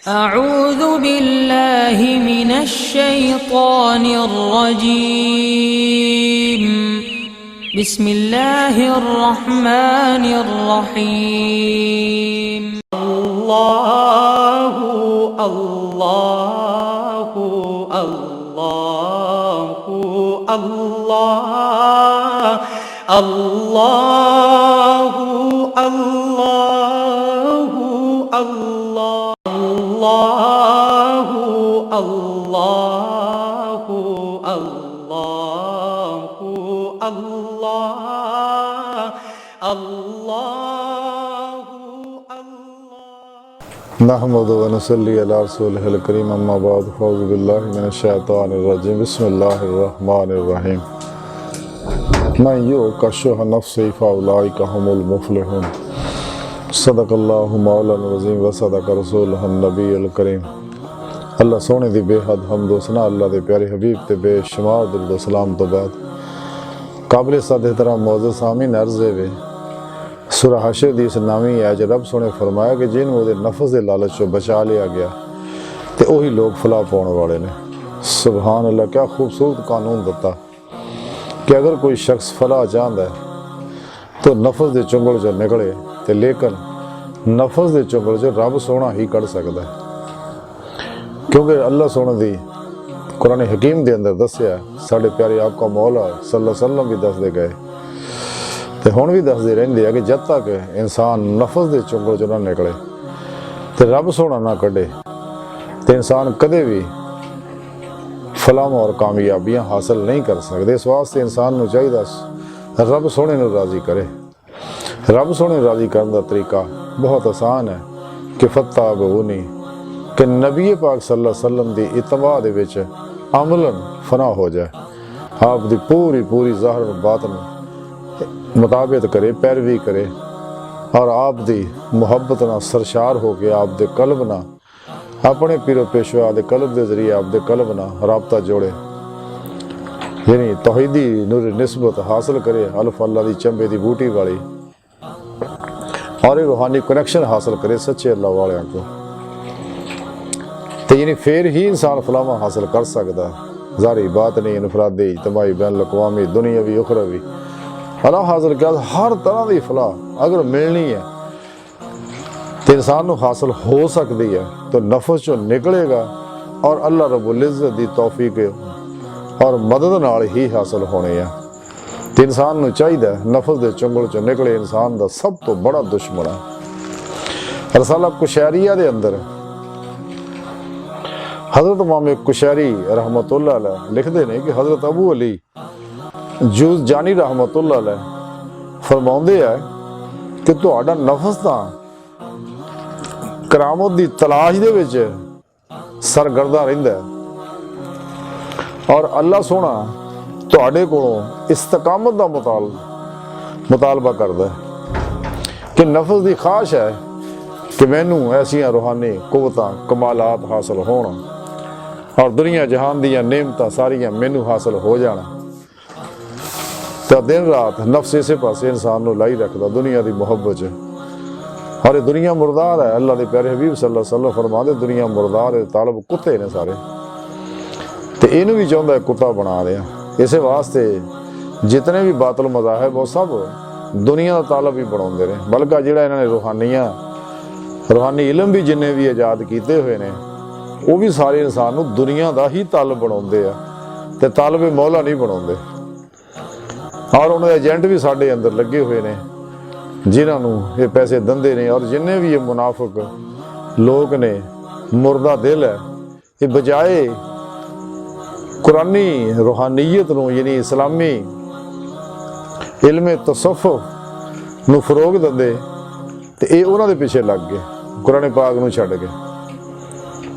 अऊज़ु बिल्लाहि मिनश शैतानिर रजीम। बिस्मिल्लाहिर रहमानिर रहीम। अल्लाहु अल्लाहु अल्लाहु अल्लाह अल्लाहु अल्लाहु अल्लाह अल्लाहु अल्लाहु अल्लाहु अल्लाह अल्लाहु अल्लाह। नहमदु व नसल्ली अला रसूलिहिल करीम, अम्मा बाद, फ़अऊज़ु बिल्लाहि मिनश शैतानिर रजीम, बिस्मिल्लाहिर रहमानिर रहीम। मन युक़श्शुह नफ़्सिही फ़उलाइका हुमुल मुफ़्लिहून। सदक़ल्लाहु मौलाना अज़ीम व सदक़ रसूलुहुन नबीयुल करीम। अल्लाह सोने दी बेहद हम्द व सना, अल्लाह दे प्यारे हबीब ते बेशुमार दुरूद व सलाम तो बाद काबिल सद एहतराम मौजूद सामीन अर्ज़ वे सूरा हशर दी इस नामी है जो रब सोने फरमाया कि जिन्हों वो नफस के लालच चो बचा लिया गया तो वही लोग फलाह पाने वाले ने। सुभान अल्लाह, क्या खूबसूरत कानून दिता कि अगर कोई शख्स फलाह चाहता है तो नफस के चुंगल चो निकले, तो लेकिन नफस के चुंगल चो रब सोना ही कढ़ सकता है, क्योंकि अल्लाह सोने दी कुरान हकीम के अंदर दसिया, साढ़े प्यारे आका मौला सल्लल्लाहु अलैहि वसल्लम भी दसते गए तो हुण भी दसते रहंदे हैं कि जब तक इंसान नफस के चुंगल चो ना निकले तो रब सोना ना कढ़े तो इंसान कदे भी फलाह और कामयाबियां हासिल नहीं कर सकते। इस वास्ते इंसान को चाहिए रब सोने को राजी करे। रब सोने राजी करने का तरीका बहुत आसान है कि फत्ताबऊनी, कि नबी पाक सल्लल्लाहु अलैहि वसल्लम की इत्तबा दे विच अमलन फना हो जाए, आप दी पूरी पूरी ज़ाहिर बातन मुताबिक करे, पैरवी करे और आप दी मुहब्बत ना सरशार हो के आप दे कल्ब ना अपने पीरो पेशवा दे कल्ब के जरिए आप दे कल्ब ना राबता जोड़े, यानी तौहीदी नूर निस्बत हासिल करे, अल्फ अल्लाह दी चंबे दी बूटी वाली, और एक रूहानी कनेक्शन हासिल करे सच्चे अल्लाह वालियां को, तो यानी फिर ही इंसान फलाह हासिल कर सकता। जारी बात नहीं, इनफरादी इज्तिमाई बैन अक़वामी दुनियावी उखरवी अल्लाह हासिल किया हर तरह की फलाह अगर मिलनी है तो इंसान को हासिल हो सकती है, तो नफस चो निकलेगा और अल्लाह रब्बुल इज़्ज़त दी तौफीक और मदद नाल ही हासिल होने हैं। तो इंसान को चाहिए नफस के चुंगल चो निकले, इंसान का सब तो बड़ा दुश्मन है। रसाला कुशैरिया के अंदर हज़रत इमाम कुशैरी रहमतुल्लाह अलैह लिखते हैं कि हज़रत अबू अली जूज़ जानी रहमतुल्लाह अलैह फरमाउंदे है कि तुहाडा नफस तां करामत की तलाश दे विच सरगर्दा रहिंदा है और अल्लाह सोना तुहाडे कोलों इस्तकामत का मुतालबा करदा है कि नफस की ख्वाहिश है कि मैनू ऐसियां रूहानी कुवतां कमालात हासिल होना और दुनिया जहान दियां नेमतां सारियां मैनू हासिल हो जाना। तो दिन रात नफ्स इसे पासे इंसान को लाई रखता दुनिया की मुहब्बत च, और ये दुनिया मुर्दार है। अल्लाह के प्यारे हबीब सल्लल्लाहु अलैहि वसल्लम फरमाते दुनिया मुर्दार है, तालब कुत्ते ने सारे, तो इनू भी चाहता है कुत्ता बना दिया। इस वास्ते जितने भी बातल मज़ाहिब वो सब दुनिया का तालब ही बनाते हैं, बल्कि जिहड़ा इन्होंने रूहानी इलम भी जिन्हें भी आजाद किए हुए हैं वो भी सारे इंसान को दुनिया का ही तालब बनाते हैं, तो तालब मौला नहीं बनाते। और उन्होंने एजेंट भी साढ़े अंदर लगे हुए हैं जिन्होंने ये पैसे दंदे ने, और जिन्हें भी ये मुनाफिक लोग ने मुर्दा दिल है, ये बजाए कुरानी रूहानीयत नूं यानी इस्लामी इल्म तसव्वुफ नूं फरोग दिंदे तो ये उन्होंने पीछे लग गए, कुरान पाक नूं छड्ड के।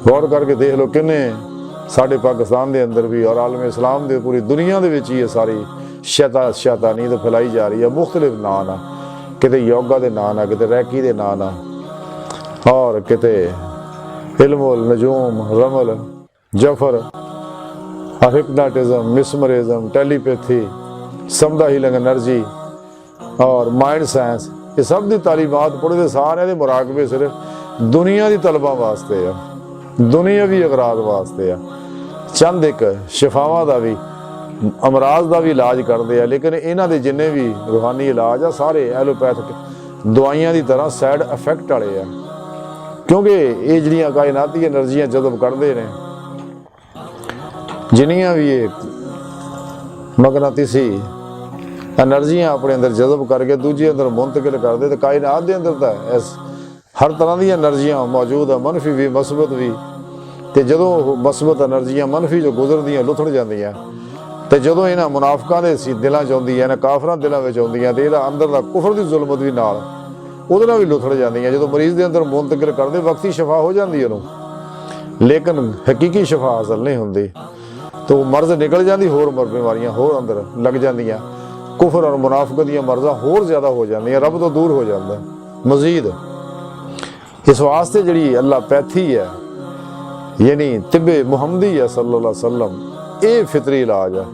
गौर करके देख लो किन्ने साढ़े पाकिस्तान के अंदर भी और आलम इस्लाम के पूरी दुनिया के विच ये सारी शैतानी तो फैलाई जा रही है। मुख्तलिफ नां ना, किते योगा के नां ना, किते रैकी के नां ना, और किते इल्मुल नजूम रमल जफर हिप्नोटिज्म मिसमरिज्म टेलीपैथी समदा हीलिंग एनर्जी और माइंड साइंस, ये सब की तालीमात पढ़े सारे मुराकबे सिर्फ दुनिया की तलबा वास्ते है। ਦੁਨੀਆਵੀ ਅਗਰਾਜ਼ ਵਾਸਤੇ ਆ। ਚੰਦ ਇੱਕ ਸ਼ਿਫਾਵਾਂ ਦਾ ਵੀ, ਅਮਰਾਜ਼ ਦਾ ਵੀ ਇਲਾਜ ਕਰਦੇ ਆ, ਲੇਕਿਨ ਇਹਨਾਂ ਦੇ ਜਿੰਨੇ ਵੀ ਰੂਹਾਨੀ ਇਲਾਜ ਆ ਸਾਰੇ ਐਲੋਪੈਥਿਕ ਦਵਾਈਆਂ ਦੀ ਤਰ੍ਹਾਂ ਸਾਈਡ ਇਫੈਕਟ ਵਾਲੇ ਆ, ਕਿਉਂਕਿ ਇਹ ਜਿਹੜੀਆਂ ਕਾਇਨਾਤੀ એનર્ਜੀਆਂ ਜਜ਼ਬ ਕਰਦੇ ਨੇ, ਜਿੰਨੀਆਂ ਵੀ ਇਹ ਮਗਨਾਤੀਸੀ એનર્ਜੀਆਂ ਆਪਣੇ ਅੰਦਰ ਜਜ਼ਬ ਕਰਕੇ ਦੂਜੇ ਅੰਦਰ ਮੁੰਤਕਿਲ ਕਰਦੇ, ਤੇ ਕਾਇਨਾਤ ਦੇ ਅੰਦਰ ਤਾਂ ਇਸ ਹਰ ਤਰ੍ਹਾਂ ਦੀਆਂ એનર્ਜੀਆਂ ਮੌਜੂਦ ਆ, ਮਨਫੀ ਵੀ ਮਸਬਤ ਵੀ। ਤੇ ਜਦੋਂ ਉਹ ਮਸਬਤ એનર્ਜੀਆਂ ਮਨਫੀ ਜੋ ਗੁਜ਼ਰਦੀਆਂ ਲੁੱਥੜ ਜਾਂਦੀਆਂ, ਤੇ ਜਦੋਂ ਇਹਨਾਂ ਮੁਨਾਫਕਾਂ ਦੇ ਸੀ ਦਿਲਾਂ 'ਚ ਆਉਂਦੀਆਂ, ਇਹਨਾਂ ਕਾਫਰਾਂ ਦਿਲਾਂ ਵਿੱਚ ਆਉਂਦੀਆਂ, ਤੇ ਇਹਦਾ ਅੰਦਰ ਦਾ ਕੁਫਰ ਦੀ ਜ਼ੁਲਮਤ ਵੀ ਨਾਲ ਉਹਦੇ ਨਾਲ ਵੀ ਲੁੱਥੜ ਜਾਂਦੀਆਂ। ਜਦੋਂ ਮਰੀਜ਼ ਦੇ ਅੰਦਰ ਮੁੰਤਕਿਲ ਕਰਦੇ ਵਕਤੀ ਸ਼ਿਫਾ ਹੋ ਜਾਂਦੀ ਉਹਨੂੰ, ਲੇਕਿਨ ਹਕੀਕੀ ਸ਼ਿਫਾ ਹਾਸਲ ਨਹੀਂ ਹੁੰਦੀ, ਤੇ ਉਹ ਮਰਜ਼ ਨਿਕਲ ਜਾਂਦੀ, ਹੋਰ ਬਿਮਾਰੀਆਂ ਹੋਰ ਅੰਦਰ ਲੱਗ ਜਾਂਦੀਆਂ, ਕੁਫਰ ਔਰ ਮੁਨਾਫਕਤ ਦੀਆਂ ਮਰਜ਼ਾਂ ਹੋਰ ਜ਼ਿਆਦਾ ਹੋ ਜਾਂਦੀਆਂ, ਰੱਬ ਤੋਂ ਦੂਰ ਹੋ ਜਾਂਦਾ ਮਜ਼ੀਦ। ਇਸ ਵਾਸਤੇ ਜਿਹੜੀ ਅੱਲਾ ਪੈਥੀ ਹੈ, ਯਾਨੀ ਤਿੱਬੇ ਮੁਹੰਮਦੀ ਹੈ ਸੱਲੱਲਾਹੁ ਅਲੈहि ਵਸੱਲਮ, ਇਹ ਫਿਤਰੀ ਇਲਾਜ ਹੈ,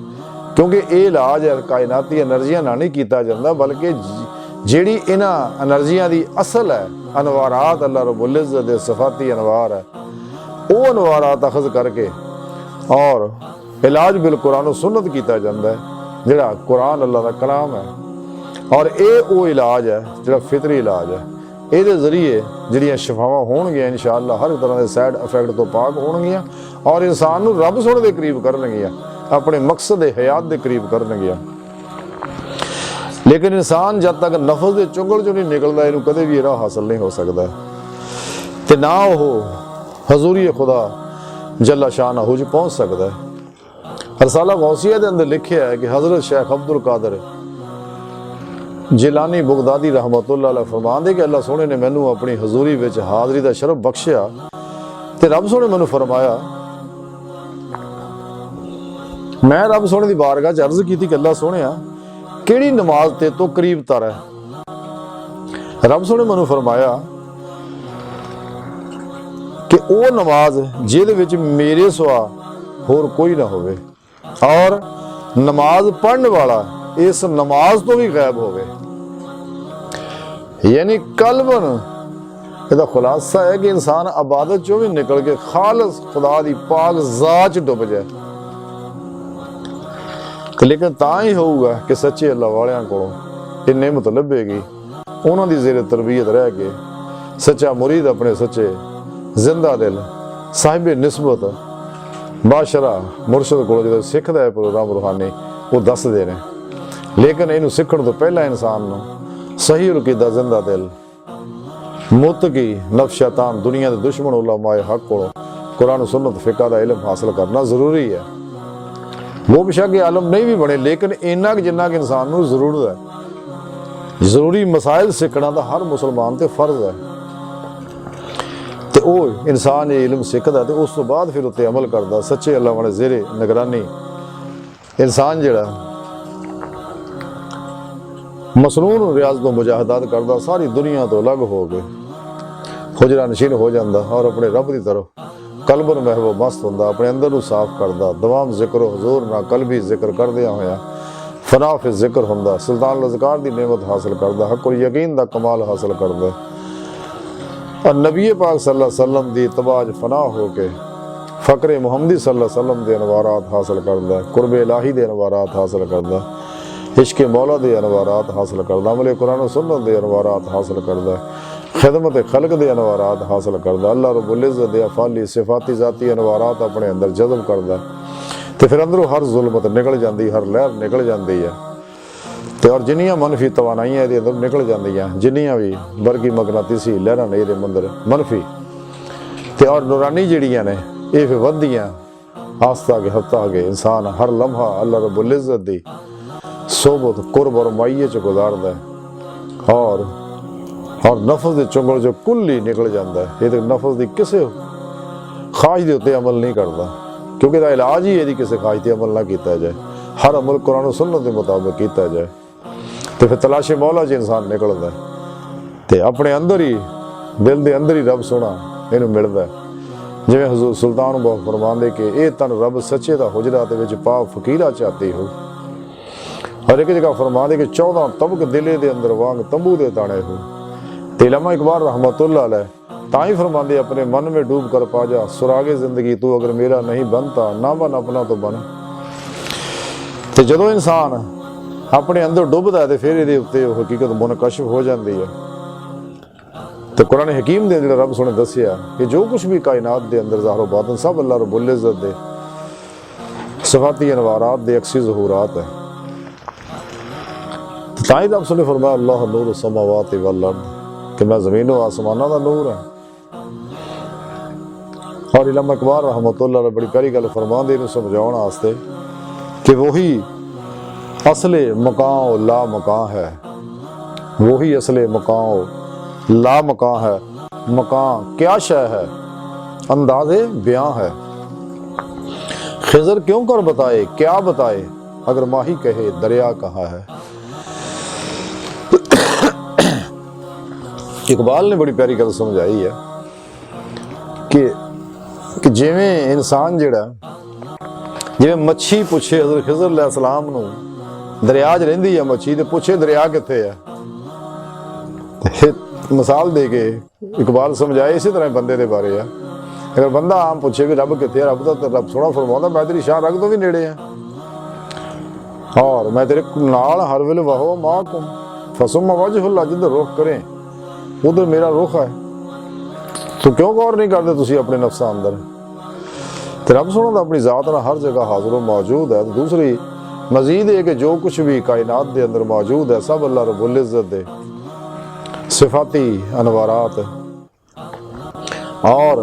ਕਿਉਂਕਿ ਇਹ ਇਲਾਜ ਕਾਇਨਾਤੀ એનર્ਜੀਆਂ ਨਾਲ ਨਹੀਂ ਕੀਤਾ ਜਾਂਦਾ, ਬਲਕਿ ਜਿਹੜੀ ਇਹਨਾਂ એનર્ਜੀਆਂ ਦੀ ਅਸਲ ਹੈ ਅਨਵਾਰਾਤ, ਅੱਲਾ ਰੱਬੁਲ ਇੱਜ਼ਤ ਦੇ ਸਿਫਾਤੀ ਅਨਵਾਰ ਹੈ, ਉਹ ਅਨਵਾਰਾਤ ਅਖਜ਼ ਕਰਕੇ ਔਰ ਇਲਾਜ ਬਿਲ ਕੁਰਾਨ ਸੁਨਨਤ ਕੀਤਾ ਜਾਂਦਾ ਹੈ, ਜਿਹੜਾ ਕੁਰਾਨ ਅੱਲਾ ਦਾ ਕਲਾਮ ਹੈ। ਔਰ ਇਹ ਉਹ ਇਲਾਜ ਹੈ ਜਿਹੜਾ ਫਿਤਰੀ ਇਲਾਜ ਹੈ। ਇਹਦੇ ਜ਼ਰੀਏ ਜਿਹੜੀਆਂ ਸ਼ਿਫਾਵਾਂ ਹੋਣਗੀਆਂ ਇਨਸ਼ਾ ਅੱਲਾ ਹਰ ਤਰ੍ਹਾਂ ਦੇ ਸਾਈਡ ਇਫੈਕਟ ਤੋਂ ਪਾਕ ਹੋਣਗੀਆਂ, ਔਰ ਇਨਸਾਨ ਨੂੰ ਰੱਬ ਸੋਹਣੇ ਦੇ ਕਰੀਬ ਕਰਨਗੀਆਂ, ਆਪਣੇ ਮਕਸਦ ਹਯਾਤ ਦੇ ਕਰੀਬ ਕਰਨਗੀਆਂ। ਲੇਕਿਨ ਇਨਸਾਨ ਜਦ ਤੱਕ ਨਫਸ ਦੇ ਚੁੰਗਲ ਚੋਂ ਨਹੀਂ ਨਿਕਲਦਾ, ਇਹਨੂੰ ਕਦੇ ਵੀ ਇਹਦਾ ਹਾਸਲ ਨਹੀਂ ਹੋ ਸਕਦਾ, ਤੇ ਨਾ ਉਹ ਹਜ਼ੂਰੀ ਖੁਦਾ ਜੱਲਾ ਸ਼ਾਨਹੁ ਚ ਪਹੁੰਚ ਸਕਦਾ ਹੈ। ਰਸਾਲਾ ਗੌਸੀਆ ਦੇ ਅੰਦਰ ਲਿਖਿਆ ਹੈ ਕਿ ਹਜ਼ਰਤ ਸ਼ੇਖ ਅਬਦੁਲ ਕਾਦਰ ਜਿਲਾਨੀ ਬਗਦਾਦੀ ਰਹਿਮਤੁल्लाह अलैह फरमाते कि अल्लाह सोहने ने मैनू अपनी हजूरी विच हाज़री दा शरफ बख्शिया, ते रब सोहने मैनू फरमाया, मैं रब सोहने दी बारगाह च अर्ज की कि अल्लाह सोहणिया किहड़ी नमाज ते तो करीब तर है। रब सोहने मैनू फरमाया कि वो नमाज जिहदे विच मेरे सिवा होर कोई ना होवे, और नमाज पढ़ने वाला इस नमाज तो भी गायब होवे। यानी कल्बन ਇਹਦਾ ਖੁਲਾਸਾ ਹੈ ਕਿ ਇਨਸਾਨ ਇਬਾਦਤ ਚੋਂ ਵੀ ਨਿਕਲ ਕੇ ਖਾਲਸ ਖੁਦਾ ਦੀ ਪਾਕ ਜ਼ਾਤ ਚ ਡੁੱਬ ਜਾਏ। ਲੇਕਿਨ ਤਾਂ ਹੀ ਹੋਊਗਾ ਕਿ ਸੱਚੇ ਅੱਲਾ ਵਾਲਿਆਂ ਕੋਲੋਂ ਇਹ ਨਿਮਤ ਲੱਭੇਗੀ, ਉਹਨਾਂ ਦੀ ਜ਼ੇਰੇ ਤਰਬੀਅਤ ਰਹਿ ਕੇ ਸੱਚਾ ਮੁਰੀਦ ਆਪਣੇ ਸੱਚੇ ਜ਼ਿੰਦਾ ਦਿਲ ਸਾਹਿਬੇ ਨਿਸਬਤ ਬਾਸ਼ਰਾ ਮੁਰਸ਼ਦ ਕੋਲੋਂ ਜਦੋਂ ਸਿੱਖਦਾ ਹੈ ਪ੍ਰੋਗਰਾਮ ਰੂਹਾਨੀ, ਉਹ ਦੱਸਦੇ ਨੇ। ਲੇਕਿਨ ਇਹਨੂੰ ਸਿੱਖਣ ਤੋਂ ਪਹਿਲਾਂ ਇਨਸਾਨ ਨੂੰ ਸਹੀ ਅਕੀਦਾ ਜ਼ਿੰਦਾ ਦਿਲ ਮੁਤਕੀ ਨਫਸ ਸ਼ੈਤਾਨ ਦੁਨੀਆ ਦੇ ਦੁਸ਼ਮਣ ਉਲਮਾਏ ਹਕ ਕੋਲੋਂ ਕੁਰਾਨ ਸੁन्नत ਫਿਕਾ ਦਾ ਇਲਮ ਹਾਸਲ ਕਰਨਾ ਜ਼ਰੂਰੀ ਹੈ। ਉਹ ਬੇਸ਼ੱਕ ਆਲਮ ਨਹੀਂ ਵੀ ਬਣੇ, ਲੇਕਿਨ ਇੰਨਾ ਕਿ ਜਿੰਨਾ ਕਿ ਇਨਸਾਨ ਨੂੰ ਜ਼ਰੂਰਤ ਹੈ। ਜ਼ਰੂਰੀ ਮਸਾਇਲ ਸਿੱਖਣਾ ਤਾਂ ਹਰ ਮੁਸਲਮਾਨ ਤੇ ਫਰਜ਼ ਹੈ, ਤੇ ਉਹ ਇਨਸਾਨ ਇਹ ਇਲਮ ਸਿੱਖਦਾ ਤੇ ਉਸ ਤੋਂ ਬਾਅਦ ਫਿਰ ਉੱਤੇ ਅਮਲ ਕਰਦਾ ਸੱਚੇ ਅੱਲਾ ਵਾਲੇ ਜ਼ੇਰੇ ਨਿਗਰਾਨੀ। ਇਨਸਾਨ ਜਿਹੜਾ ਮਸਨੂਨ ਰਿਆਜ਼ ਤੋਂ ਮੁਜਾਹਦਾਤ ਕਰਦਾ, ਸਾਰੀ ਦੁਨੀਆ ਤੋਂ ਅਲੱਗ ਹੋ ਕੇ ਹੁਜਰਾ ਨਸ਼ੀਨ ਹੋ ਜਾਂਦਾ, ਔਰ ਆਪਣੇ ਰੱਬ ਦੀ ਤਰਫ ਕਲਬਨ ਮਹਿਬੂਬ ਮਸਤ ਹੁੰਦਾ, ਆਪਣੇ ਅੰਦਰ ਨੂੰ ਸਾਫ਼ ਕਰਦਾ, ਦਵਾਮ ਜ਼ਿਕਰ ਹਜ਼ੂਰ ਨਾਲ ਕਲਬੀ ਜ਼ਿਕਰ ਕਰਦਿਆਂ ਹੋਇਆ ਫਨਾ ਫਿਰ ਜ਼ਿਕਰ ਹੁੰਦਾ, ਸੁਲਤਾਨ ਲਜ਼ਕਾਰ ਦੀ ਨਿਮਤ ਹਾਸਲ ਕਰਦਾ, ਹੱਕੁਲ ਯਕੀਨ ਦਾ ਕਮਾਲ ਹਾਸਲ ਕਰਦਾ, ਔਰ ਨਬੀ ਪਾਕ ਸੱਲੱਲਾਹੁ अलैहि वसल्लम ਦੀ ਇਤਬਾ 'ਚ ਫਨਾ ਹੋ ਕੇ ਫਕਰੇ ਮੁਹੰਮਦੀ ਸੱਲੱਲਾਹੁ अलैहि वसल्लम ਦੇ ਅਨਵਾਰਾਤ ਹਾਸਲ ਕਰਦਾ, ਕੁਰਬੇ ਇਲਾਹੀ ਦੇ ਅਨਵਾਰਾਤ ਹਾਸਲ ਕਰਦਾ, इश्क मौला दे अनवारात हासिल करदा, अमले कुरान सुन्नत दे अनवारात हासिल करदा, खिदमत खल्क दे अनवारात हासिल करदा, अल्लाह रब्बुल इज़्ज़त दे अफ़ाली सिफाती ज़ाती अनवारात अपने अंदर जज़ब करदा, ते फिर अंदरों हर जुल्मत निकल जाती, हर लहर निकल जाती है, ते और जिन्नियां मनफी तवानाइयां इहदे अंदर निकल जांदियां, जिन्नियां भी बरकी मगनातीसी लहरां ने इहदे अंदर मनफी ते और नूरानी जिहड़ियां ने ये फिर वधदियां आस्ता के हफ्ता के इंसान हर लम्हा अल्लाह रब्बुल इज़्ज़त दी सोबत कुर्ब और माइये च गुजारदा है, और नफस के चुंगल जो कुल ही निकल जाता है। ये तो नफस की किसी ख्वाहिश के उत्ते अमल नहीं करता, क्योंकि इसका इलाज ही यदि किसी ख्वाहिश पर अमल ना किया जाए, हर अमल कुरान सुन्नत के मुताबिक किया जाए, तो फिर तलाशे मौला च इंसान निकलता है, तो अपने अंदर ही दिल के अंदर ही रब सोना इनू मिलता है। जिवें हुज़ूर सुल्तान बहुत फरमाते कि ये तन रब सच्चे का हुजरा दे विच पा फकीरा चाहती हो, और एक जगह फरमाते कि 14 तबक दिले दे अंदर वांग तंबू दे ताने हो। ते इल्मा इकबाल रहमतुल्लाह अलैह ताई फरमाते अपने मन में डूब कर पा जा सुरागे जिंदगी तू अगर मेरा नहीं बनता ना बन अपना तो बन। तो जो इंसान अपने अंदर डुबदा है तो फिर ये उत्ते हकीकत मुनकशिफ हो जाती है। तो कुरान हकीम दे जिहड़ा रब सोने दसिया कि जो कुछ भी कायनात दे अंदर ज़ाहिर बातिन सब अल्लाह रब्बुल इज़्ज़त दे सिफाती अनवारात दे अक्सी ज़हूरात है। ताई रब सोने फरमाया अल्लाह नूर समावाति वल अर्द कि मैं ज़मीन व आसमानों का नूर है। और इलामा इकबाल रहमतुल्लाह अलैह बड़ी प्यारी गल फरमांदे इहनूं समझाउण वास्ते कि वही असले मकां ला मकां है, वही असले मकां ला मकां है। मकां क्या शय है, अंदाज़े बयां है। खिज़र क्यों कर बताए, क्या बताए, अगर माही कहे दरिया कहाँ है। इकबाल ने बड़ी प्यारी गल समझाई है कि जिवें इंसान जिहड़ा जिवें मच्छी पूछे हज़रत खिज़र अलैहिस्सलाम नूं दरिया च रहिंदी है मच्छी ते पूछे दरिया कित्थे है, मिसाल दे के इकबाल समझाए इसी तरह बंदे दे बारे है। अगर बंदा आम पूछे भी रब कित्थे है, रब सोहना फरमाउंदा मैं तेरी शाह रग तो भी नेड़े है और मैं तेरे नाल हर वेले वहो माकुम फसुम्मा वजहुल्लाह, जिधर रुख करें उधर मेरा रुख है। तो क्यों गौर नहीं करते तुसी अपने नफ्सा अंदर। तो रब सोहना तो अपनी ज़ात नाल हर जगह हाजिर मौजूद है। दूसरी मजीद है कि जो कुछ भी कायनात दे अंदर मौजूद है सब अल्लाह रब्बुल इज़्ज़त दे सिफाती अनवारात और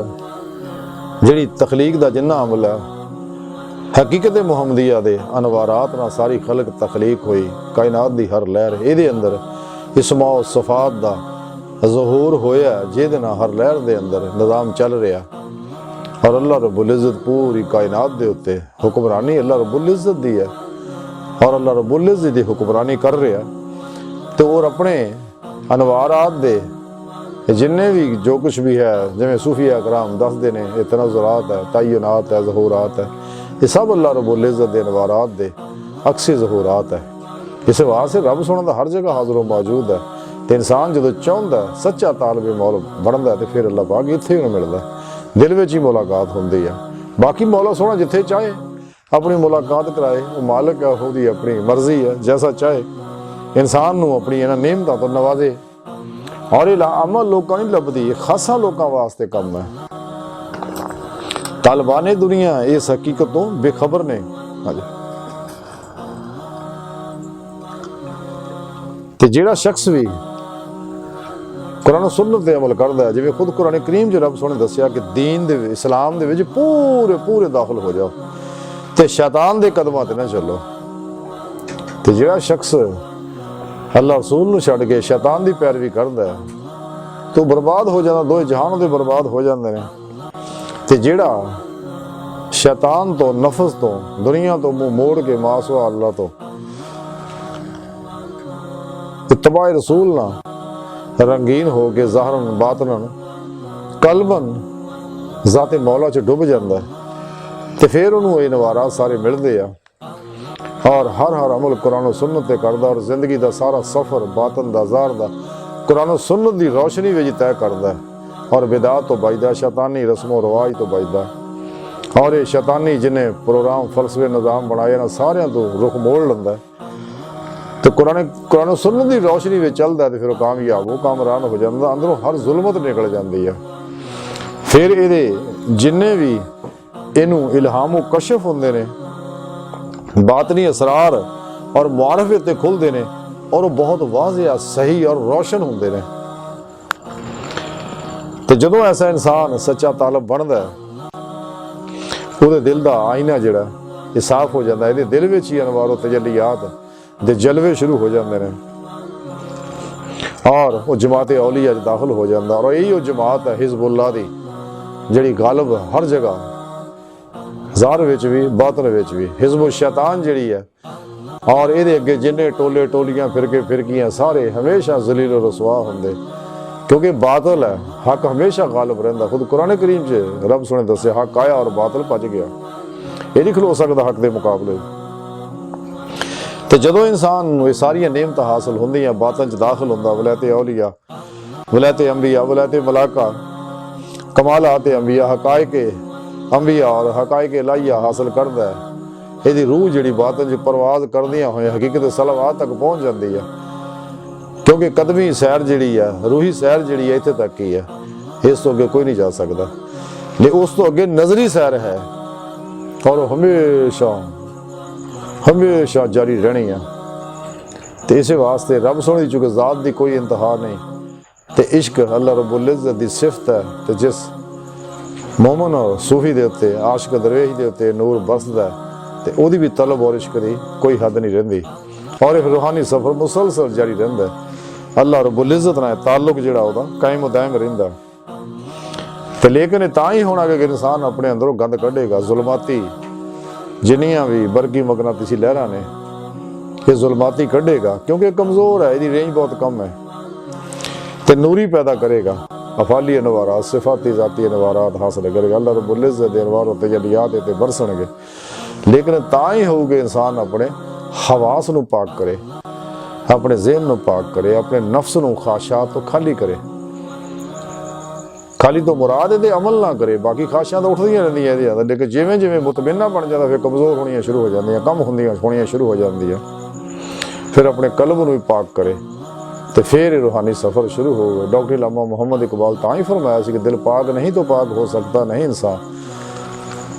जिहड़ी तखलीक दा जिन्ना अमल है हकीकत मुहम्मदिया दे अनवारात नाल सारी खलक तखलीक हुई। कायनात दी हर लहर इहदे अंदर इसमा सफात दा ज़हूर होया जिहदे नाल हर लहर दे अंदर निज़ाम चल रहा और अल्लाह रब्बुल इज़्ज़त पूरी कायनात दे उत्ते हुक्मरानी अल्लाह रब्बुल इज़्ज़त दी है और अल्लाह रब्बुल इज़्ज़त दी हुक्मरानी कर रहा। तो और अपने अनवारात दे जिन्ने भी जो कुछ भी है जिवें सूफिया कराम दसदे ने ये तनज़ुरात है, तय्युनात है, ज़हूरात है, ये सब अल्लाह रब्बुल इज़्ज़त दे अनवारात दे अक्सी ज़हूरात है। इस वास्ते रब सोहना हर जगह हाजिर मौजूद है। तो इंसान जो चाहता है सच्चा तालिब मौल बनता है तो फिर अल्लाह पाक इत्थे ही मिलता है, दिल में ही मुलाकात होती है। बाकी मौला सोहना जिथे चाहे अपनी मुलाकात कराए, वो मालिक है, उसकी अपनी मर्जी है, जैसा चाहे इंसान नूं अपनी इन्हां नेमतां तो नवाजे। और ये अमल लोकां नहीं लभदी, खासा लोकां वास्ते कम है। तालिबाने दुनिया इस हकीकत तो बेखबर ने। ते जिहड़ा शख्स भी कुरान सुन्नत ते अमल करदा है, जिवें खुद कुरान करीम च रब सोहने दस्सिया कि दीन दे इस्लाम दे विच पूरे पूरे दाखिल हो जाओ ते शैतान दे कदमां ते ना चलो। ते जिहड़ा शख्स अल्लाह रसूल नूं छड्ड के शैतान दी पैरवी करदा है तो बर्बाद हो जांदा, दो जहान दे बर्बाद हो जांदे ने। ते जिहड़ा शैतान तो नफस तो दुनिया तो मुंह मोड़ के मासवा अल्लाह तो इत्तबा रसूल ना रंगीन हो के ज़ाहरन बातनन कल्बन ज़ाते मौला च डुब जाता है तो फिर उन्होंने ये नवारात सारे मिलते हैं और हर अमल कुरान सुन्नत ते करदा और जिंदगी का सारा सफ़र बातन दा ज़ाहिर दा कुरान सुन्नत की रोशनी में तय करता है और बिदात तो बचदा, शैतानी रस्मो रवाज तो बचदा और ये शैतानी जिन्हें प्रोग्राम फलसफे निज़ाम बनाए ना सारियां तो रुख मोड़ लैंदा है। तो कुरान सुन्नत की रोशनी में चलता है तो फिर कामयाब वो कामरान हो जाता, अंदरों हर जुल्मत निकल जाती है। फिर ये जिन्ने भी इनू इल्हामो कशफ होंदे ने बातनी असरार और मुआरफे ते खुलते हैं और वो बहुत वाज़िया सही और रोशन होंदे ने। तो जदों ऐसा इंसान सच्चा तालब बनता है वो दिल का आईना जिहड़ा ये साफ हो जाता है, ये दिल में ही अनवारो तजल्लियात दे जलवे शुरू हो जाते हैं और वो जमात औलिया दाखिल हो जाता और यही वो जमात है हिज़बुल्लाह दी जिहड़ी गालिब हर जगह ज़ाहिर विच भी बातन विच भी। हिज़्बुल शैतान जिहड़ी है और ये अगे जिन्ने टोले टोलियां फिरकियां सारे हमेशा जलील रसवा होंदे क्योंकि बातल है, हक हमेशा गालिब रहिंदा। खुद कुरान करीम च रब सोहने दस्सिया हक आया और बातल भज गया, ये नहीं खलो सकता हक के मुकाबले। तो जदों इंसान ये सारियां नेमत हासिल होंदियां बातन च दाखिल होंदा वलायत औलिया वलायत अंबिया वलायत मलाका कमालात अंबिया हकायक अंबिया और हकायक इलाहिया हासिल करता है। ਇਹਦੀ रूह ਜਿਹੜੀ ਬਾਤਨ 'ਚ ਪ੍ਰਵਾਜ਼ ਕਰਦੀਆਂ ਹੋਏ ਹਕੀਕਤ ਸਲਾਵਾਤ ਤੱਕ ਪਹੁੰਚ ਜਾਂਦੀ ਹੈ, ਕਿਉਂਕਿ ਕਦਮੀ ਸੈਰ ਜਿਹੜੀ ਆ, ਰੂਹੀ ਸੈਰ ਜਿਹੜੀ ਹੈ ਇੱਥੇ ਤੱਕ ਹੀ ਹੈ, ਇਸ ਤੋਂ ਅੱਗੇ ਕੋਈ ਨਹੀਂ ਜਾ ਸਕਦਾ। ਲੈ ਉਸ ਤੋਂ ਅੱਗੇ ਨਜ਼ਰੀ ਸੈਰ ਹੈ ਔਰ ਹਮੇਸ਼ਾ ਜਾਰੀ ਰਹਿਣੀ ਆ। ਤੇ ਇਸੇ ਵਾਸਤੇ ਰੱਬ ਸੋਹਣੀ ਚੁੱਕੇ ਜ਼ਾਤ ਦੀ ਕੋਈ ਇੰਤਹਾ ਨਹੀਂ ਤੇ ਇਸ਼ਕ ਅੱਲਾ ਰब्बुल इज़्ज़त ਦੀ ਸਿਫਤ ਹੈ। ਤੇ ਜਿਸ ਮੂਮਨ ਔਰ ਸੂਫੀ ਦੇ ਉੱਤੇ ਆਸ਼ਿਕ ਦਰਵੇਸ਼ ਦੇ ਉੱਤੇ ਨੂਰ ਬਰਸਦਾ ਤੇ ਉਹਦੀ ਵੀ ਤਲਬ ਔਰ ਇਸ਼ਕ ਦੀ ਕੋਈ ਹੱਦ ਨਹੀਂ ਰਹਿੰਦੀ ਔਰ ਇਹ ਰੂਹਾਨੀ ਸਫ਼ਰ ਮੁਸਲਸਲ ਜਾਰੀ ਰਹਿੰਦਾ। ਅੱਲਾ ਰब्बुल इज़्ज़त ਨਾਲ ਤਾਲੁਕ ਜਿਹੜਾ ਉਹਦਾ ਕਾਇਮ ਦਾਇਮ ਰਹਿੰਦਾ। ਤੇ ਲੇਕਿਨ ਤਾਂ ਹੀ ਹੋਣਾ ਕਿ ਇਨਸਾਨ ਆਪਣੇ ਅੰਦਰੋਂ ਗੰਦ ਕੱਢੇਗਾ। ਜ਼ੁਲਮਾਤੀ ਜਿੰਨੀਆਂ ਵੀ ਬਰਗੀ ਮਗਨਾਤੀਸੀ ਲਹਿਰਾਂ ਨੇ ਇਹ ਜ਼ੁਲਮਾਤੀ ਕੱਢੇਗਾ, ਕਿਉਂਕਿ ਕਮਜ਼ੋਰ ਹੈ, ਇਹਦੀ ਰੇਂਜ ਬਹੁਤ ਕਮ ਹੈ। ਤੇ ਨੂਰੀ ਪੈਦਾ ਕਰੇਗਾ, ਅਫਾਲੀ ਅਨਵਾਰਾਤ ਸਿਫਾਤੀ ਜ਼ਾਤੀ ਅਨਵਾਰਾਤ ਹਾਸਲ ਕਰੇਗਾ। ਅੱਲਾ ਰब्बुल इज़्ज़त ਦੇ ਅਨਵਾਰ ਉੱਤੇ ਜਲਿਆਤ ਤੇ ਬਰਸਣਗੇ। ਲੇਕਿਨ ਤਾਂ ਹੀ ਹੋਊਗੇ ਇਨਸਾਨ ਆਪਣੇ ਹਵਾਸ ਨੂੰ ਪਾਕ ਕਰੇ, ਆਪਣੇ ਜ਼ਿਹਨ ਨੂੰ ਪਾਕ ਕਰੇ, ਆਪਣੇ ਨਫਸ ਨੂੰ ਖਾਸ਼ਾਤ ਤੋਂ ਖਾਲੀ ਕਰੇ। ਖਾਲੀ ਤੋਂ ਮੁਰਾਦ ਇਹਦੇ ਅਮਲ ਨਾ ਕਰੇ, ਬਾਕੀ ਖਾਸ਼ਾਂ ਤਾਂ ਉੱਠਦੀਆਂ ਰਹਿੰਦੀਆਂ ਇਹਦੇ ਅੰਦਰ। ਲੇਕਿਨ ਜਿਵੇਂ ਜਿਵੇਂ ਮੁਤਮਿਨਾ ਬਣ ਜਾਂਦਾ ਫਿਰ ਕਮਜ਼ੋਰ ਹੋਣੀਆਂ ਸ਼ੁਰੂ ਹੋ ਜਾਂਦੀਆਂ, ਕਮ ਹੋਣੀਆਂ ਸ਼ੁਰੂ ਹੋ ਜਾਂਦੀਆਂ। ਫਿਰ ਆਪਣੇ ਕਲਬ ਨੂੰ ਵੀ ਪਾਕ ਕਰੇ ਤੇ ਫਿਰ ਇਹ रूहानी सफ़र शुरू हो गया। डॉक्टर अल्लामा मोहम्मद इकबाल ताँ ही फरमाया कि दिल पाक नहीं तो पाक हो सकता नहीं इंसान,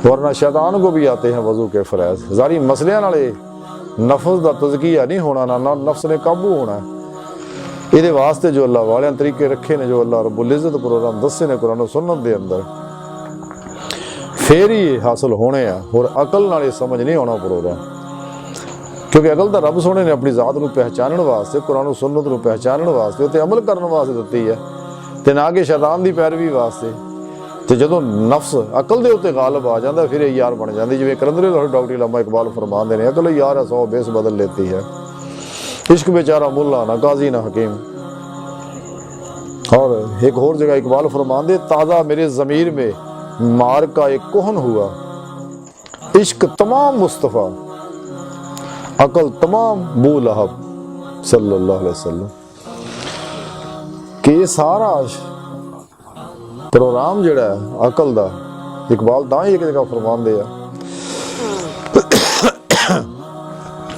वरना शैतान को भी आते हैं वजू के फरैज। जारी मसलियां नाले नफ्स का तज़किया नहीं होना, ना नफ्स ने काबू होना। ये वास्ते जो अल्लाह वाले तरीके रखे ने, जो अल्लाह रब्बुल इज़्ज़त कुरान दसे ने कुरान सुन्नत के अंदर, फिर ही हासिल होने आ। और अकल नाले समझ नहीं आना प्रोग्राम, क्योंकि अकल तो रब सोने ने अपनी जात को पहचानने वास्ते, कुरान सुन्नत को पहचानने वास्ते उत्ते अमल करने वास्ते दिती है, ते ना कि शैतान की पैरवी वास्ते। तो जदों नफ्स अकल के उत्ते गालिब आ जाता फिर ये यार बन जाती। जिवें कलंदरे डॉक्टर अल्लामा इकबाल फरमाते हैं, अकल यार 100 बेस बदल लेती है, इश्क बेचारा मुल्ला ना काजी ना हकीम। और एक और जगह इकबाल फरमाते, ताज़ा मेरे ज़मीर में मार का एक कोहन हुआ, इश्क तमाम मुस्तफ़ा अकल तमाम बू लहब सल्लल्लाहु अलैहि वसल्लम। कि सारा प्रोग्राम जिहड़ा है अकल दा, इकबाल तां ही एक जगह फरमांदे आ,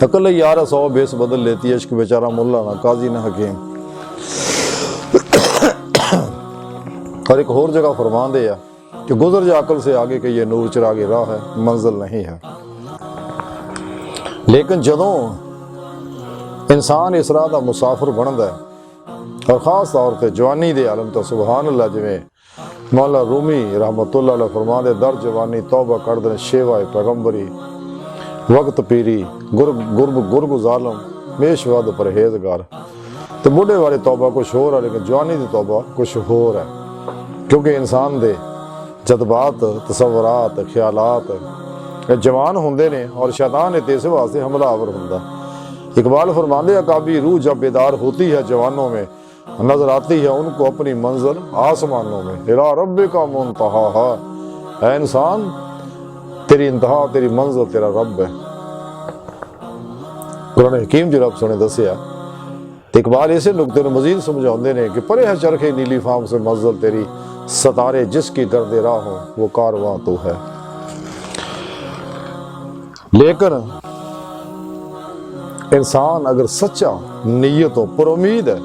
अकल यार 100 बेस बदल लेती है, इश्क बेचारा मुल्ला ना काजी ना हकीम। और एक और जगह फरमांदे आ कि गुजर जा अकल से आगे कि ये नूर चिरागे राह है, मंजिल नहीं है। लेकिन जदों इंसान इस राह का मुसाफिर बनता है और ख़ास तौर पर जवानी दे आलम तो सुबहान अल्लाह, जिमें मौला रूमी रहमतुल्लाह अलैह फरमाते, दर जवानी तौबा कर दे शेवा पैगंबरी, वक्त पीरी गुरब जालम मेशवाद परहेजगार। तो बुढ़े वाले तौबा कुछ होर है, लेकिन जवानी की तौबा कुछ होर है, क्योंकि इंसान दे जज्बात तसव्वुरात ख्यालात जवान होंदे ने और शैतान इस वास्ते हमलावर होंदा। इकबाल फरमाते हैं, काबी रूह जब बेदार होती है जवानों में, नजर आती है उनको अपनी मंजिल आसमानों में। इला रब्बे का मुंतहा, है इंसान तेरी इंतहा तेरी मंजिल तेरा रब है। कुरान हकीम जो रब सोने दसिया। इकबाल इसे नुकते ने मजीद समझाते हैं कि परे है चरखे नीली फाम से मंजिल तेरी, सतारे जिसकी गर्दे राह हो वो कारवां तो है। लेकिन इंसान अगर सच्चा नीयतों पर उम्मीद है,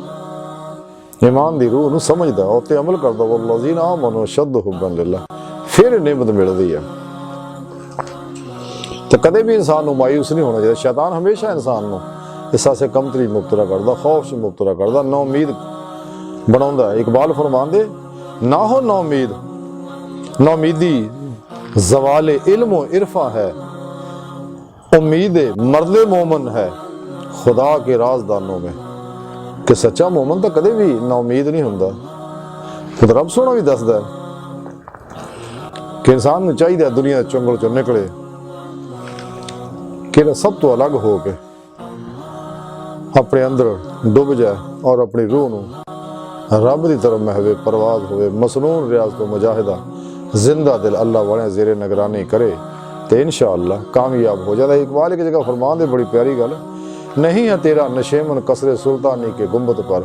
ईमान की रूह समझदा और ते अमल करदा, वल्लज़ीना आमनू अशद्दु हुब्बन लिल्लाह, फिर नेमत मिलती है। तो कदे भी इंसान को मायूस नहीं होना चाहिए। शैतान हमेशा इंसान को इस पासे कमतरी मुबतला करता, खौफ से मुबतला करता, नाउमीद बनाउंदा है। इकबाल फरमांदे, ना हो नाउमीद, नाउमीदी ज़वाले इल्म इरफा है, उम्मीद मर्द मोमन है खुदा के राजदानों में। कि सच्चा मोमन तो कदे भी नाउमीद नहीं होंदा। खुद रब सोना भी दसदा कि इंसान को चाहिए दुनिया के चंगल चो निकले कि सब तो अलग हो के अपने अंदर डुब जाए और अपनी रूह को रब की तरफ महवे परवाज होवे, मसनून रियाज तो मुजाहिदा जिंदा दिल अल्लाह वाले जेरे निगरानी करे तो इंशाअल्लाह कामयाब हो जाता। इकबाल एक जगह फरमान दे, बड़ी प्यारी गल, नहीं है तेरा नशेमन कसरे सुल्तानी के गुंबद पर,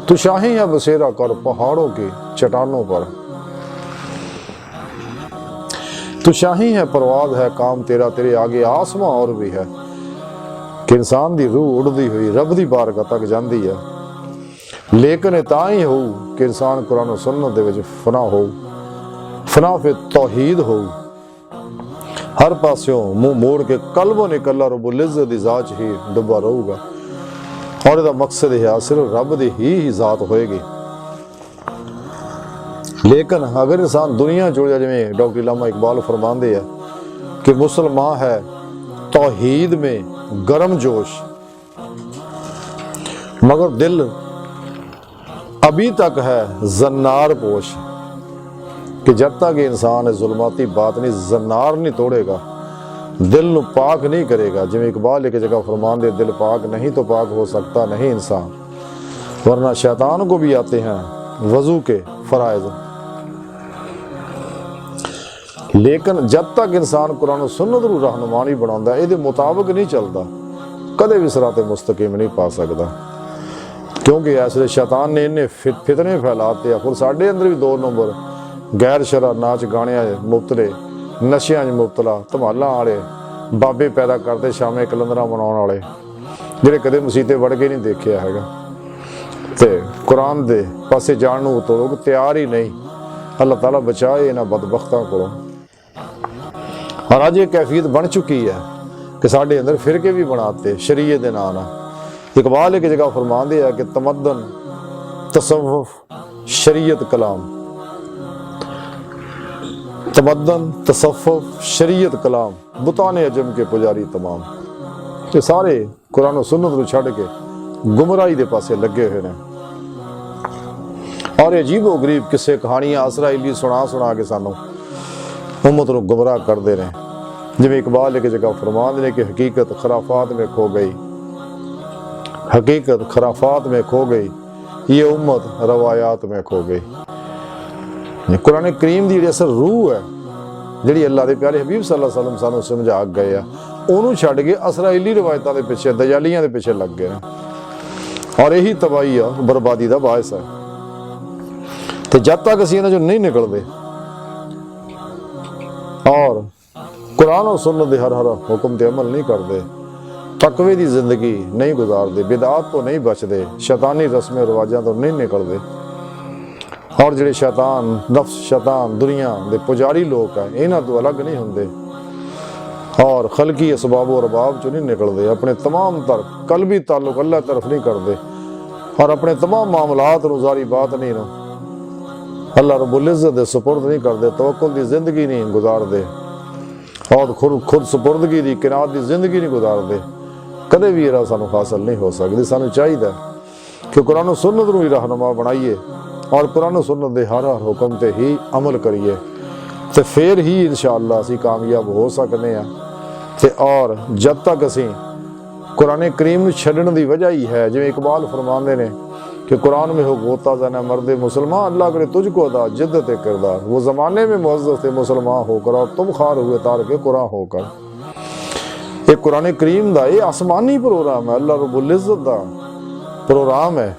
तू शाही है बसेरा कर पहाड़ों की चट्टानों पर। तू शाही है, परवाज है काम तेरा, तेरे आगे आसमां और भी है। कि इंसान दी रूह उड़दी हुई रब दी बारगाह तक जाती है, लेकिन तां ही हो कि इंसान कुरान और सुन्नत दे विच फना हो, फना फिर तौहीद हो, हर पास्यों मुंह मोड़ के कल्बों ने कल्ला रब्बुल इज़्ज़त दी ज़ात ही डुबा रहूगा। और इसका मकसद है सिर्फ रब दी ही ज़ात होएगी। लेकिन अगर इंसान दुनिया जुड़ जाए, जिवें डॉक्टर इलामा इकबाल फरमाते हैं कि मुसलमान है तौहीद में गर्म जोश, मगर दिल अभी तक है जन्नार पोश। कि जब तक इंसान जुल्माती बात नहीं जन्नार नहीं तोड़ेगा, दिल ਨੂੰ पाक नहीं करेगा। जिवें इकबाल एक जगह फरमान दे, दिल पाक नहीं तो पाक हो सकता नहीं इंसान, वरना शैतान को भी आते हैं वजू के फराइज। लेकिन जब तक इंसान कुरान और सुन्नत ਨੂੰ रहनुमा नहीं बनाता, ਇਹਦੇ मुताबिक नहीं चलता, कदे भी सिराते मुस्तकीम नहीं पा सकता। क्योंकि ऐसे शैतान ने इन्ने फितने फैलाते। फिर साढ़े अंदर भी 2 नंबर गैर शरा नाच गाणियां मुबतले, नशियां मुबतला, धमालां वाले बाबे पैदा करते, शामे कलंदरां मनाउण वाले ਜਿਹੜੇ कदे मसीते वड़ के नहीं देखिया हैगा, ते कुरान दे पासे जाण नूं तो लोग तैयार ही नहीं। अल्लाह ताला बचाए इन्हां बदबख्तां कोलों। और अज ये कैफियत बन चुकी है कि साढ़े अंदर फिरके भी बनाते शरीयत दे नाम नाल। इकबाल एक जगह फरमांदे है कि तमद्दन तसव्वुफ शरीयत कलाम, तमद्दन तसव्वुफ शरीयत कलाम, बुताने अजम के पुजारी तमाम। ये सारे कुरान और सुन्नत को छड़ के गुमराही दे पासे लगे हुए हैं। और अजीबो गरीब किस्से कहानियां इसराइली सुना सुना के सानू उम्मत को गुमराह करते रहे। जिवें इकबाल एक जगह फरमाते हैं कि हकीकत खराफात में खो गई, हकीकत खराफात में खो गई, ये उम्मत रवायात में खो गई। कुरान करीम की असल रूह है जिहड़ी अल्लाह के प्यारे हबीब सल्लल्लाहु अलैहि वसल्लम सानू समझा गए आ, उन्होंने छड़ के इसराइली रिवायतों के पिछे दजालियां के पिछे लग गए। और यही तबाही आ बर्बादी का बायस है। तो जब तक असीं इन्हां चों नहीं निकलते और कुरान और सुन्नत दे हर हुक्म ते अमल नहीं करते, तकवे की जिंदगी नहीं गुजारते, बिदात तो नहीं बचते, शैतानी रस्में रिवाजों तो नहीं निकलते, और जिहड़े शैतान नफ्स शैतान दुनिया के पुजारी लोग हैं इन्हां तो अलग नहीं होंदे, और खलकी असबाब और अरबाब चो नहीं निकलते, अपने तमाम तर कल्बी ताल्लुक अल्लाह तरफ नहीं करते, और अपने तमाम मामलात नूं ज़ारी बात नहीं नूं अल्लाह रब्बुल इज़्ज़त दे सुपुर्द नहीं करते, तवक्कुल की जिंदगी नहीं गुजारते, और खुद सुपुर्दगी की किनात की जिंदगी नहीं गुजारते, कदे भी यह सानू हासिल नहीं हो सकती। सानू चाहिए कि कुरान और सुन्नत नूं ही रहनुमा बनाइए और कुरान और सुन्नत दे हर हुक्म ते ही अमल करिए, तो फिर ही इंशाअल्लाह असीं कामयाब हो सकने हैं। ते और जब तक असीं कुरान करीम नूं छड्डण दी वजह ही है, जिवें इकबाल फरमाते ने कि कुरान में हो गोता जाना मर्द मुसलमान, अल्लाह करे तुझको अदा जिद्दत किरदार, वो ज़माने में मुअज़्ज़ज़ थे मुसलमान होकर और तुम खार हुए तार के कुरान होकर। ये कुरान करीम दा ये आसमानी प्रोग्राम है, अल्लाह रब्बुल इज़्ज़त दा प्रोग्राम है,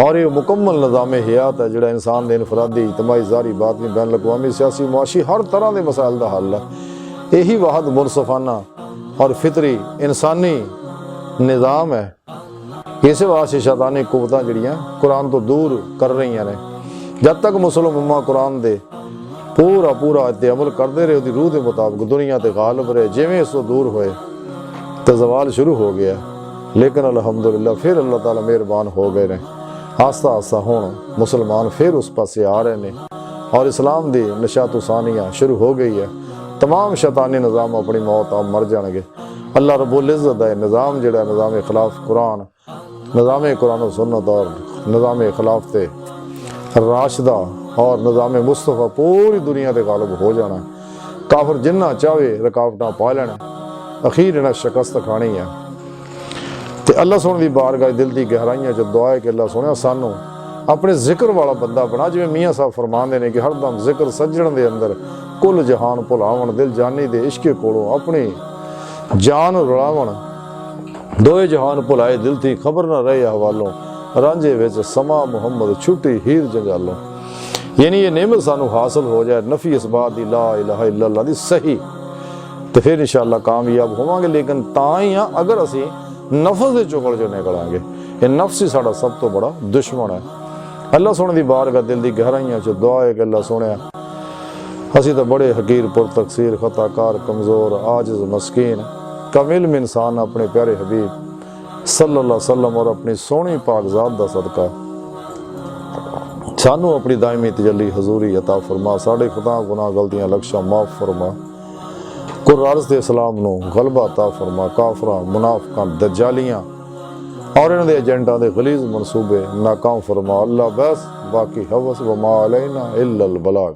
और ये मुकम्मल निज़ाम हयात है जिहड़ा इंसान दे इनफरादी इज्तिमाई ज़ारी बातनी बैन अक़वामी सियासी मुआशी हर तरह के मसाइल का हल है। यही वाहद मुनसफाना और फितरी इंसानी निज़ाम है। इस वास्ते शैतानी कुव्वतां जिहड़ियां कुरान तो दूर कर रही ने। जब तक मुसलमान उम्मा कुरान दे पूरा पूरा इत्ते अमल करते रहे, उसकी रूह के मुताबिक दुनिया ते गालिब रहे, जिवें इस तो दूर होए तो जवाल शुरू हो गया। लेकिन अल्हम्दुलिल्लाह फिर अल्लाह ताला मेहरबान हो गए ने, आस्ता आस्ता हुण मुसलमान फिर उस पासे आ रहे हैं और इस्लाम की नशात सानियाँ शुरू हो गई है। तमाम शैतानी निज़ाम अपनी मौत आप मर जाएंगे। अल्लाह रब्बुल इज़्ज़त दा निज़ाम जिहड़ा निज़ाम खिलाफ कुरान, निज़ाम कुरान और सुन्नत और निज़ाम खिलाफ ते राशिदा और निज़ाम मुस्तफ़ा पूरी दुनिया के गालिब हो जाना। काफिर जिन्ना चाहे रुकावटां पा लेना, अखीर इन्हां शिकस्त खानी है। तो अल्लाह सोने की बारगाह दिल की गहराइयां जो दुआ है कि अल्लाह सोने सानू अपने जिक्र वाला बंदा बना। जिवें मियाँ साहब फरमाते हैं कि हरदम जिक्र सज्जण के अंदर कुल जहान भुलावन, दिल जानी दे इश्के कोलों अपनी जान रुलावन, दोए जहान भुलाए दिल थी खबर न रहे हवालों, रांझे विच समा मुहम्मद छुट्टी हीर जंजालों। यानी ये नेमत सानू हासिल हो जाए नफी इस बात दी ला इलाहा इल्लल्लाह दी सही, तो फिर इंशाअल्लाह कामयाब होवांगे। लेकिन तां ही हाँ अगर असी नफ्स दे चुगल जो निकलांगे, ये नफ्स ही साडा सब तो बड़ा दुश्मन है। अल्लाह सोने दी बारगाह दिल दी गहराइयां च दुआ है कि अल्लाह सोने असी तो बड़े हकीर पुर तकसीर खताकार कमज़ोर आजिज़ मस्कीन कम इल्म इंसान अपने प्यारे हबीब सल्लल्लाहु अलैहि वसल्लम और अपनी सोहनी पाक ज़ात दा सदका सानू अपनी दायमी तजल्ली हजूरी अता फरमा, साढ़े खुदा गुनाह गलतियां लक्ष्यां माफ़ फरमा, कुरान दे इस्लाम नू गलबा अता फरमा, काफरां मुनाफिकां दज्जालियां और इन्हां दे एजेंटां दे गलीज़ मनसूबे नाकाम फरमा। अल्लाह बस बाकी हवस व मा अलैना इल्लल बलाग।